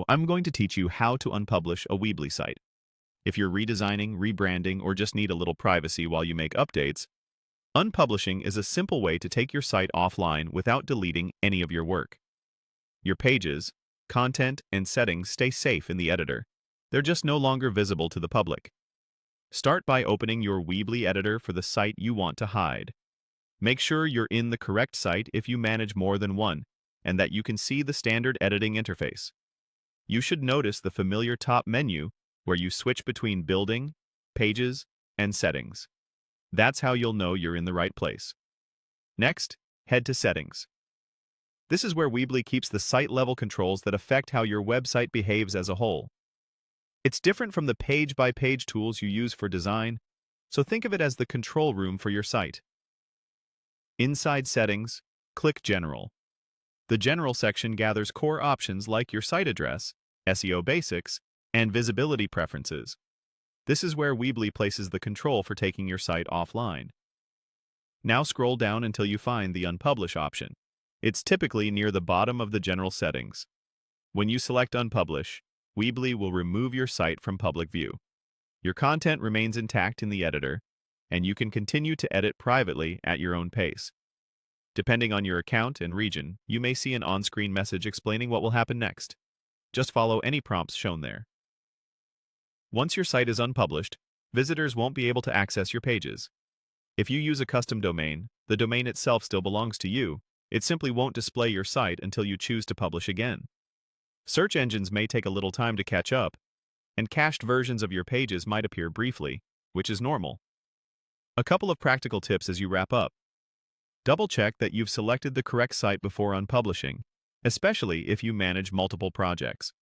I'm going to teach you how to unpublish a Weebly site. If you're redesigning, rebranding, or just need a little privacy while you make updates, unpublishing is a simple way to take your site offline without deleting any of your work. Your pages, content, and settings stay safe in the editor. They're just no longer visible to the public. Start by opening your Weebly editor for the site you want to hide. Make sure you're in the correct site if you manage more than one, and that you can see the standard editing interface. You should notice the familiar top menu where you switch between building, pages, and settings. That's how you'll know you're in the right place. Next, head to Settings. This is where Weebly keeps the site-level controls that affect how your website behaves as a whole. It's different from the page-by-page tools you use for design, so think of it as the control room for your site. Inside Settings, click General. The General section gathers core options like your site address, SEO basics, and visibility preferences. This is where Weebly places the control for taking your site offline. Now scroll down until you find the Unpublish option. It's typically near the bottom of the general settings. When you select Unpublish, Weebly will remove your site from public view. Your content remains intact in the editor, and you can continue to edit privately at your own pace. Depending on your account and region, you may see an on-screen message explaining what will happen next. Just follow any prompts shown there. Once your site is unpublished, visitors won't be able to access your pages. If you use a custom domain, the domain itself still belongs to you. It simply won't display your site until you choose to publish again. Search engines may take a little time to catch up, and cached versions of your pages might appear briefly, which is normal. A couple of practical tips as you wrap up. Double-check that you've selected the correct site before unpublishing, especially if you manage multiple projects.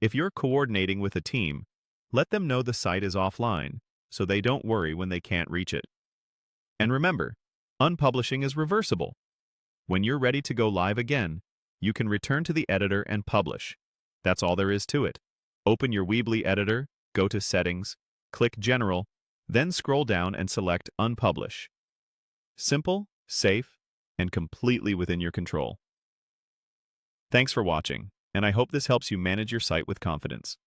If you're coordinating with a team, let them know the site is offline, so they don't worry when they can't reach it. And remember, unpublishing is reversible. When you're ready to go live again, you can return to the editor and publish. That's all there is to it. Open your Weebly editor, go to Settings, click General, then scroll down and select Unpublish. Simple, safe, and completely within your control. Thanks for watching, and I hope this helps you manage your site with confidence.